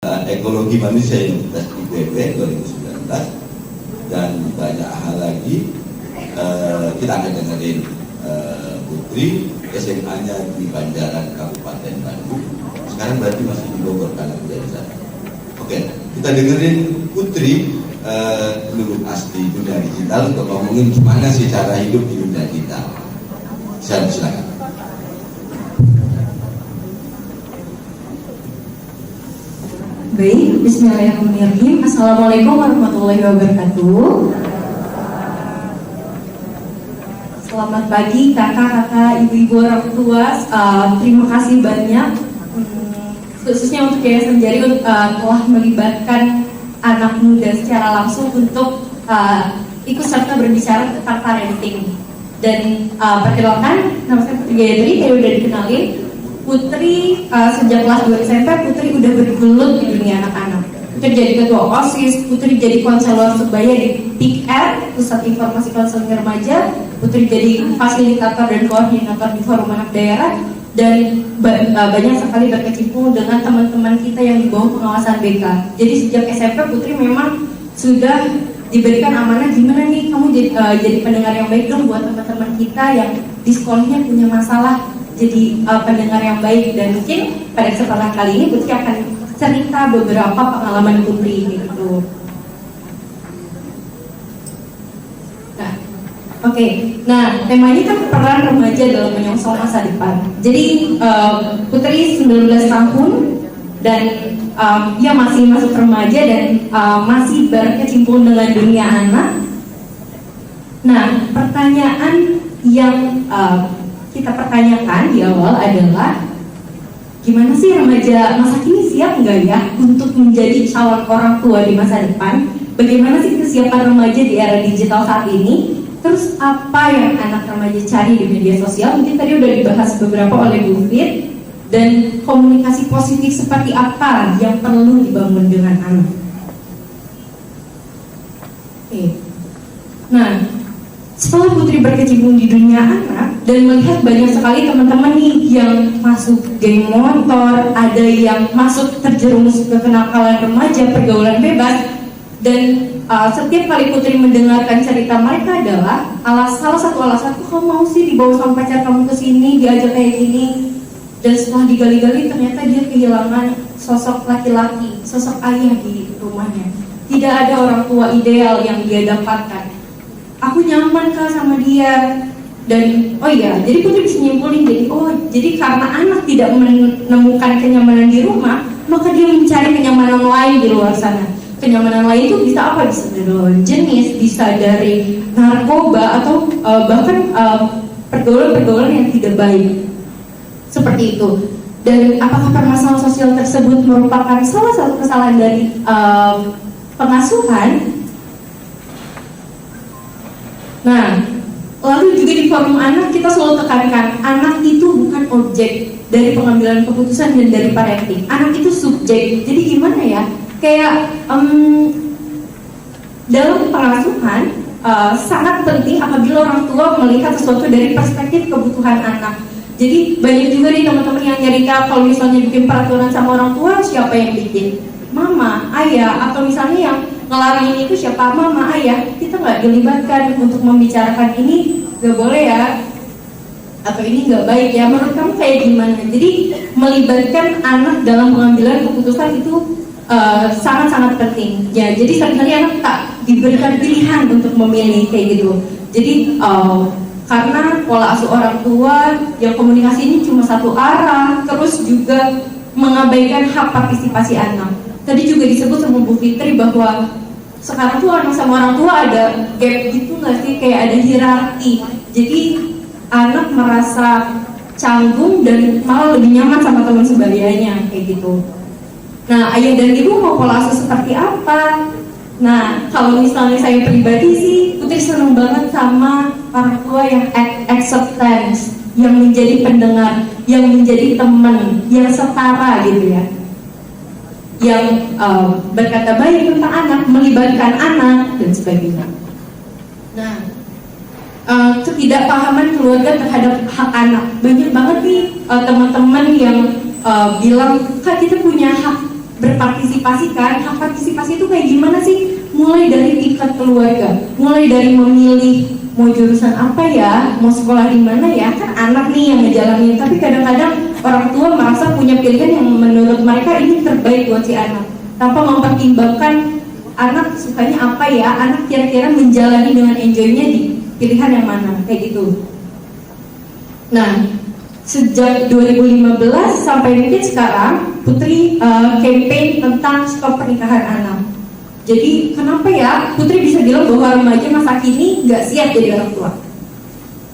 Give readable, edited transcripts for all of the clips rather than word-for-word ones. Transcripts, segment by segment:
Ekologi Manusia Identitas IPB 2019 dan banyak hal lagi. Kita akan dengerin Putri, SMA-nya di Banjaran Kabupaten Bandung. Sekarang berarti masih di Bogor karena dari sana. Oke, kita dengerin Putri dulu asli dunia digital untuk ngomongin gimana sih cara hidup di dunia digital. Silakan. Baik, bismillahirrahmanirrahim. Assalamualaikum warahmatullahi wabarakatuh. Selamat pagi kakak-kakak, ibu-ibu, orang tua. Terima kasih banyak, khususnya untuk Yayasan Jari telah melibatkan anak muda secara langsung untuk ikut serta berbicara tentang parenting. Dan perkenalkan, nama saya Putri Gayatri, saya udah dikenalin. Putri sejak kelas 2 SMP, Putri udah bergelut di dunia anak-anak. Putri jadi ketua OSIS, Putri jadi konselor sebaya di PIKR, Pusat Informasi Konseling Remaja. Putri jadi fasilitator dan koordinator di Forum Anak Daerah. Dan banyak sekali berkecimpung dengan teman-teman kita yang di bawah pengawasan BK. Jadi sejak SMP, Putri memang sudah diberikan amanah gimana nih kamu jadi pendengar yang baik dong buat teman-teman kita yang di sekolahnya punya masalah. Jadi pendengar yang baik. Dan mungkin pada kesempatan kali ini Putri akan cerita beberapa pengalaman Putri gitu. Nah, oke. Nah, temanya kan peran remaja dalam menyongsong masa depan. Jadi Putri 19 tahun dan dia masih masuk remaja dan masih berkecimpung dengan dunia anak. Nah, pertanyaan yang kita pertanyakan di awal adalah gimana sih remaja masa kini siap nggak ya untuk menjadi calon orang tua di masa depan? Bagaimana sih kesiapan remaja di era digital saat ini? Terus apa yang anak remaja cari di media sosial? Mungkin tadi udah dibahas beberapa oleh Bu Fit. Dan komunikasi positif seperti apa yang perlu dibangun dengan anak? Oke. Nah, setelah Putri berkecimpung di dunia anak dan melihat banyak sekali teman-teman nih yang masuk geng motor, ada yang masuk terjerumus ke kenakalan remaja, pergaulan bebas, dan setiap kali Putri mendengarkan cerita mereka adalah salah satu alasan, kamu mau sih dibawa sama pacar kamu ke sini, diajak kayak gini. Dan setelah digali-gali ternyata dia kehilangan sosok laki-laki, sosok ayah di rumahnya. Tidak ada orang tua ideal yang dia dapatkan. Aku nyaman kah sama dia. Dan jadi Putri bisa nyimpulin, jadi karena anak tidak menemukan kenyamanan di rumah, maka dia mencari kenyamanan lain di luar sana. Kenyamanan lain itu bisa apa? Bisa dari lawan jenis, bisa dari narkoba, atau bahkan pergaulan-pergaulan yang tidak baik. Seperti itu. Dan apakah permasalahan sosial tersebut merupakan salah satu kesalahan dari pengasuhan? Nah, lalu juga di forum anak kita selalu tekankan anak itu bukan objek dari pengambilan keputusan dan dari parenting. Anak itu subjek. Jadi gimana ya? Kayak dalam pengasuhan sangat penting apabila orang tua melihat sesuatu dari perspektif kebutuhan anak. Jadi banyak juga nih teman-teman yang nyerita kalau misalnya bikin peraturan sama orang tua, siapa yang bikin? Mama, ayah, atau misalnya yang ngelarang itu siapa? Mama, ayah. Kita nggak dilibatkan untuk membicarakan ini nggak boleh ya, atau ini nggak baik ya. Menurut kamu kayak gimana? Jadi melibatkan anak dalam pengambilan keputusan itu sangat-sangat penting. Ya, jadi seringkali anak tak diberikan pilihan untuk memilih kayak gitu. Jadi karena pola asuh orang tua yang komunikasi ini cuma satu arah, terus juga mengabaikan hak partisipasi anak. Tadi juga disebut sama Bu Fitri bahwa sekarang tuh anak sama orang tua ada gap gitu nggak sih, kayak ada hierarki. Jadi anak merasa canggung dan malah lebih nyaman sama teman sebayanya kayak gitu. Nah, ayah dan ibu mau pola asuh seperti apa? Nah, kalau misalnya saya pribadi sih, Putri seneng banget sama orang tua yang acceptance, yang menjadi pendengar, yang menjadi teman, yang setara gitu ya, yang berkata baik tentang anak, melibatkan anak dan sebagainya. Nah, ketidakpahaman keluarga terhadap hak anak, banyak banget nih teman-teman yang bilang, Kak, kita punya hak berpartisipasi kan. Hak partisipasi itu kayak gimana sih? Mulai dari tingkat keluarga, mulai dari memilih mau jurusan apa ya, mau sekolah di mana ya, kan anak nih yang ngejalanin. Tapi kadang-kadang orang tua merasa punya pilihan yang menurut mereka ini terbaik buat si anak, tanpa mempertimbangkan anak sukanya apa ya, anak kira-kira menjalani dengan enjoynya di pilihan yang mana, kayak gitu. Nah, sejak 2015 sampai mungkin sekarang, Putri campaign tentang stop pernikahan anak. Jadi kenapa ya Putri bisa bilang bahwa remaja masa kini nggak siap jadi orang tua?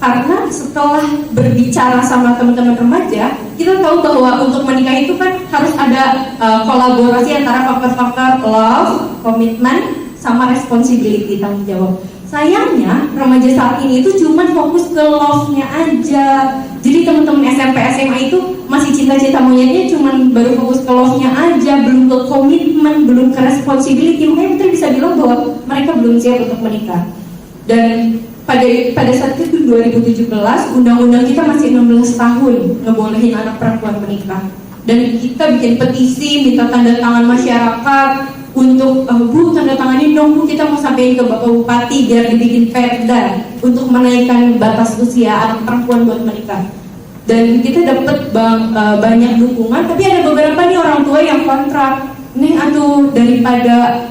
Karena setelah berbicara sama teman-teman remaja, kita tahu bahwa untuk menikah itu kan harus ada kolaborasi antara faktor-faktor love, komitmen, sama responsibility, tanggung jawab. Sayangnya remaja saat ini itu cuma fokus ke love-nya aja. Jadi teman-teman SMP SMA itu masih cinta-cinta monyetnya, cuma baru fokus ke love-nya aja, belum ke komitmen, belum ke responsibility. Makanya kita bisa bilang bahwa mereka belum siap untuk menikah. Dan pada saat itu 2017 undang-undang kita masih 16 tahun ngebolehin anak perempuan menikah. Dan kita bikin petisi, minta tanda tangan masyarakat untuk Bu, tanda tanganin dong Bu, kita mau sampaikan ke Bapak Bupati biar dibikin perda untuk menaikkan batas usia anak perempuan buat menikah. Dan kita dapat banyak dukungan, tapi ada beberapa nih orang tua yang kontra. Nih atuh daripada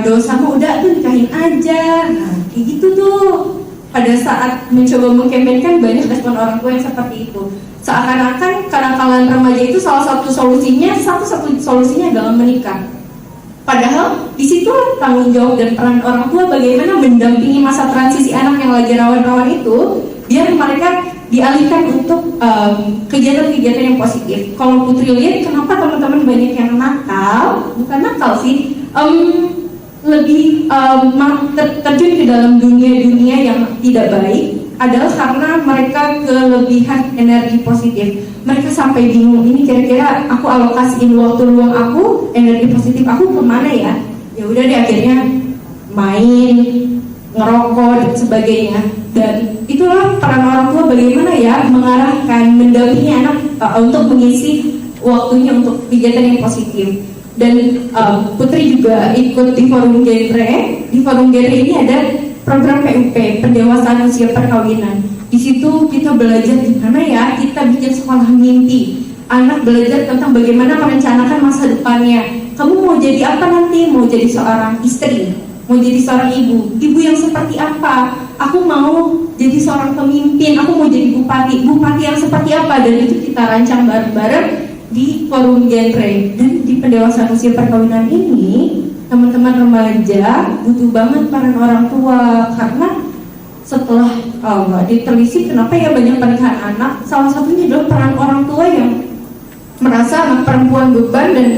dosa mah udah tuh nikahin aja. Nah kayak gitu tuh. Pada saat mencoba mengkampanyekan banyak respon orang tua yang seperti itu. Seakan-akan kenakalan remaja itu salah satu solusinya adalah menikah. Padahal di situ tanggung jawab dan peran orang tua bagaimana mendampingi masa transisi anak yang lagi rawan-rawan itu, biar mereka dialihkan untuk kegiatan-kegiatan yang positif. Kalau Putri lihat kenapa teman-teman banyak yang nakal, bukan nakal sih, lebih terjun ke dalam dunia-dunia yang tidak baik adalah karena mereka kelebihan energi positif. Mereka sampai bingung, ini kira-kira aku alokasiin waktu luang aku, energi positif aku kemana ya? Ya udah deh, akhirnya main, ngerokok dan sebagainya. Dan itulah peran orang tua bagaimana ya mengarahkan, mendampingi anak untuk mengisi waktunya untuk kegiatan yang positif. Dan Putri juga ikut di forum genre. Di forum genre ini ada program PUP, pendewasaan usia perkawinan. Di situ kita belajar gimana ya kita bikin sekolah mimpi. Anak belajar tentang bagaimana merencanakan masa depannya. Kamu mau jadi apa nanti? Mau jadi seorang istri, mau jadi seorang ibu. Ibu yang seperti apa? Aku mau jadi seorang pemimpin. Aku mau jadi bupati. Bupati yang seperti apa? Dan itu kita rancang bareng-bareng di forum genre. Dan di pendewasaan usia perkawinan ini, teman-teman remaja butuh banget peran orang tua. Karena setelah ditelisik kenapa ya banyak pernikahan anak, salah satunya adalah peran orang tua yang merasa anak perempuan beban, dan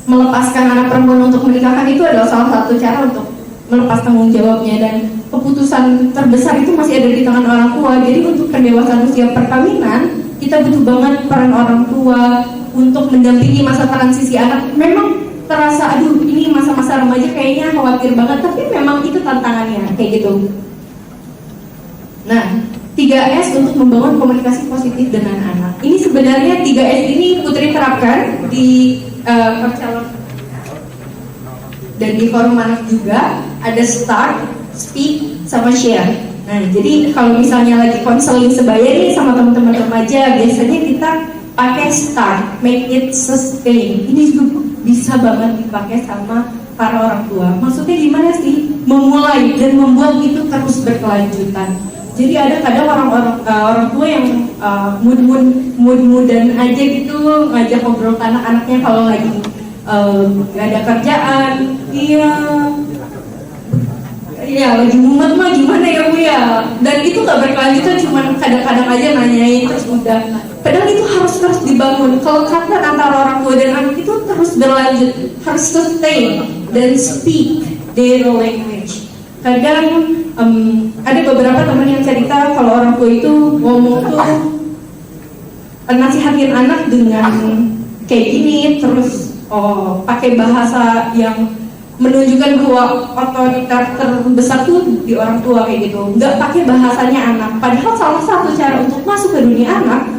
melepaskan anak perempuan untuk menikahkan itu adalah salah satu cara untuk melepas tanggung jawabnya. Dan keputusan terbesar itu masih ada di tangan orang tua. Jadi untuk pendewasaan usia perkawinan, kita butuh banget peran orang tua untuk mendampingi masa transisi anak. Memang terasa aduh ini masa-masa remaja kayaknya khawatir banget, tapi memang itu tantangannya kayak gitu. Nah, 3S untuk membangun komunikasi positif dengan anak. Ini sebenarnya 3S ini Putri terapkan di konselor dan di forum anak juga. Ada start, speak, sama share. Nah, jadi kalau misalnya lagi konseling sebaya nih sama teman-teman remaja, biasanya kita pakai start, make it sustain. Ini juga bisa banget dipakai sama para orang tua. Maksudnya gimana sih? Memulai dan membuat itu terus berkelanjutan. Jadi ada kadang orang tua yang mood-moodan aja gitu, ngajak ngobrol ke anak-anaknya kalau lagi gak ada kerjaan. Iya lagi mumet mah gimana ya Bu ya. Dan itu gak berkelanjutan, cuman kadang-kadang aja nanyain terus udah. Padahal itu harus terus dibangun. Kalau kata antara orang tua dan anak itu terus berlanjut, harus sustain dan speak their language. Kadang ada beberapa teman yang cerita kalau orang tua itu ngomong tuh nasihatin anak dengan kayak gini, terus pakai bahasa yang menunjukkan bahwa otoriter terbesar tuh di orang tua kayak gitu. Nggak pakai bahasanya anak. Padahal salah satu cara untuk masuk ke dunia anak,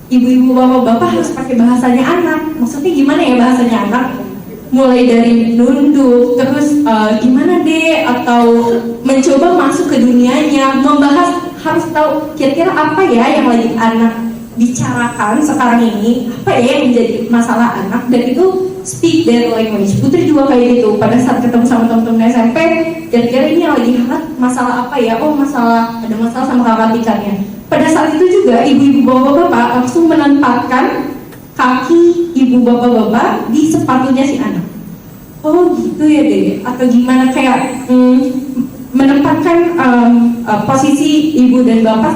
ibu-ibu bapak-bapak harus pakai bahasanya anak. Maksudnya gimana ya bahasanya anak? mulai dari nunduk, terus gimana deh, atau mencoba masuk ke dunianya, membahas, harus tahu kira-kira apa ya yang lagi anak bicarakan sekarang ini, apa ya yang menjadi masalah anak, dan itu speak their language. Putri juga kayak gitu, pada saat ketemu sama teman-teman SMP, kira-kira ini lagi hangat masalah apa ya, oh masalah, ada masalah sama kakak tingkatnya. Pada saat itu juga ibu-ibu bapak-bapak langsung menempatkan kaki ibu bapak-bapak di sepatunya si anak. Oh gitu ya deh, atau gimana, kayak menempatkan posisi ibu dan bapak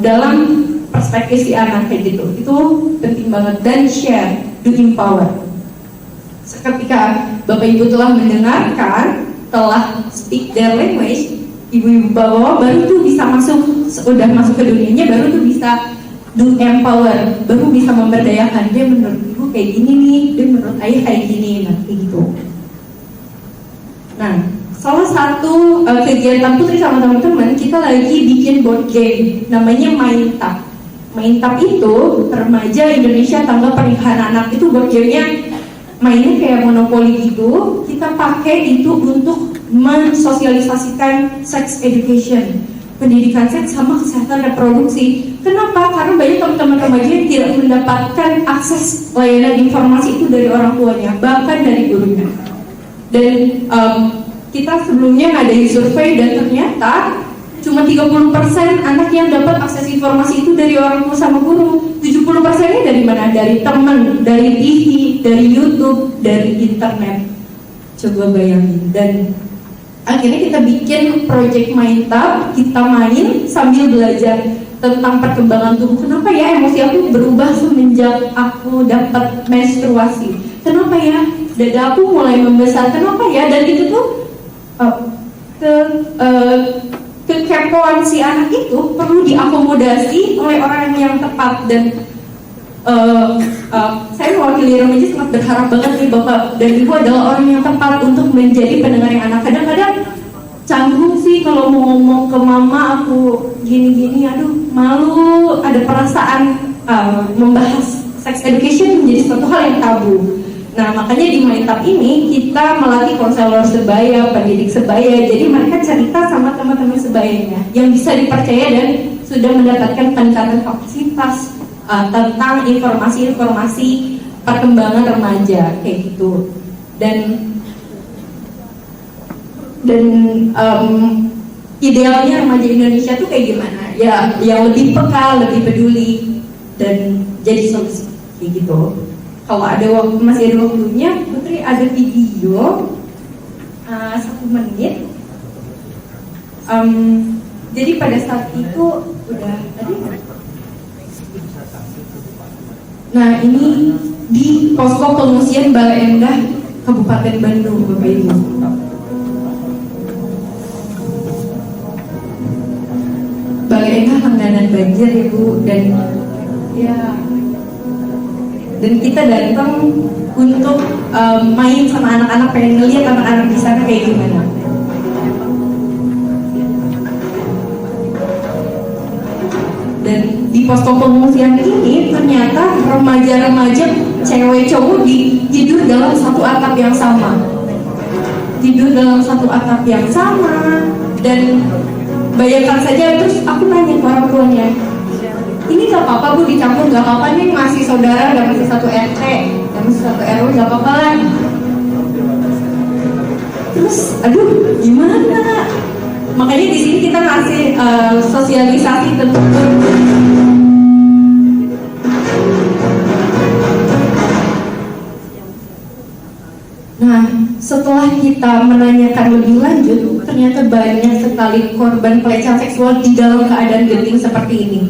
dalam perspektif si anak kayak gitu. Itu penting banget. Dan share, do empower. Ketika bapak ibu telah mendengarkan, telah speak their language, ibu-ibu bapak baru tuh bisa masuk, udah masuk ke dunianya, baru tuh bisa do empower, baru bisa memberdayakan. Dia menurut ibu kayak gini nih, dia menurut ayah kayak gini, nah kayak gitu. Nah, salah satu kegiatan Putri sama teman-teman, kita lagi bikin board game namanya Maintap. Maintap itu remaja Indonesia tanggal pernikahan anak. Itu board gamenya mainnya kayak monopoli gitu. Kita pakai itu untuk mensosialisasikan sex education, pendidikan seks sama kesehatan reproduksi. Kenapa? Karena banyak teman-teman remaja yang tidak mendapatkan akses layanan informasi itu dari orang tuanya, bahkan dari gurunya. Dan kita sebelumnya ngadain survei, dan ternyata cuma 30% anak yang dapat akses informasi itu dari orang tua sama guru. 70%-nya dari mana? Dari teman, dari TV, dari YouTube, dari internet. Coba bayangin. Dan akhirnya kita bikin project Maintap, kita main sambil belajar tentang perkembangan tubuh. Kenapa ya emosi aku berubah semenjak aku dapat menstruasi? Kenapa ya dada aku mulai membesar? Kenapa ya? Dan itu tuh kekepoan si anak itu perlu diakomodasi oleh orang yang tepat. Dan saya mewakili remaja sangat berharap banget nih Bapak dan Ibu adalah orang yang tepat untuk menjadi pendengar yang anak. Kadang-kadang canggung sih kalau mau ngomong ke mama aku gini-gini, aduh malu, ada perasaan membahas sex education menjadi suatu hal yang tabu. Nah makanya di Maintap ini kita melatih konselor sebaya, pendidik sebaya, jadi mereka cerita sama teman-teman sebayanya yang bisa dipercaya dan sudah mendapatkan peningkatan kapasitas tentang informasi-informasi perkembangan remaja kayak gitu. Dan idealnya remaja Indonesia tuh kayak gimana? Ya yang lebih peka, lebih peduli, dan jadi solusi kayak gitu. Kalau ada waktu, masih ada waktunya, Putri ada video 1 menit. Jadi pada saat itu udah tadi. Nah ini di posko pengungsian Bale Endah Kabupaten Bandung, Bapak Ibu. Bale Endah langganan banjir ya Bu, dan kita datang untuk main sama anak-anak, pengen ngeliat anak-anak di sana kayak gimana. Dan di posko pengungsian ini ternyata remaja-remaja cewek cowok tidur dalam satu atap yang sama. Dan bayangkan saja, terus aku nanya ke orang tuanya, ini gak apa-apa Bu dicampur, gak apa-apa nih, masih saudara, gak masih satu RT, gak masih satu RW, gak apa-apa lah. Terus aduh gimana? Makanya di sini kita ngasih sosialisasi tentang. Nah, setelah kita menanyakan lebih lanjut, ternyata banyak sekali korban pelecehan seksual di dalam keadaan genting seperti ini.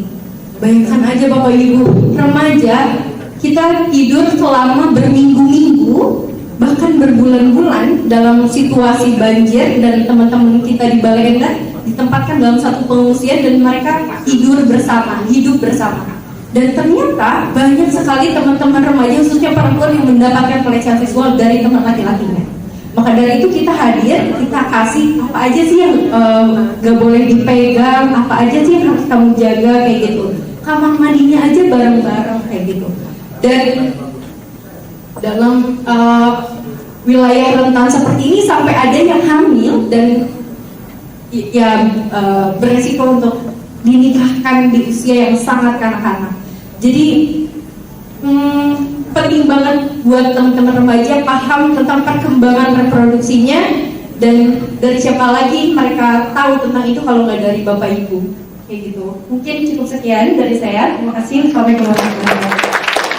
Bayangkan aja Bapak Ibu, remaja kita tidur selama berminggu-minggu, bahkan berbulan-bulan dalam situasi banjir, dan teman-teman kita di Bale Endah ditempatkan dalam satu pengungsian dan mereka tidur bersama, hidup bersama. Dan ternyata banyak sekali teman-teman remaja, khususnya perempuan, yang mendapatkan pelecehan seksual dari teman laki-lakinya. Maka dari itu kita hadir, kita kasih apa aja sih yang gak boleh dipegang, apa aja sih yang harus kamu jaga kayak gitu. Kamar mandinya aja bareng-bareng kayak gitu. Dan dalam wilayah rentan seperti ini sampai ada yang hamil dan ya beresiko untuk dinikahkan di usia yang sangat kanak-kanak. Jadi penting banget buat teman-teman remaja paham tentang perkembangan reproduksinya, dan dari siapa lagi mereka tahu tentang itu kalau nggak dari bapak ibu, kayak gitu. Mungkin cukup sekian dari saya. Terima kasih. Sampai ketemu.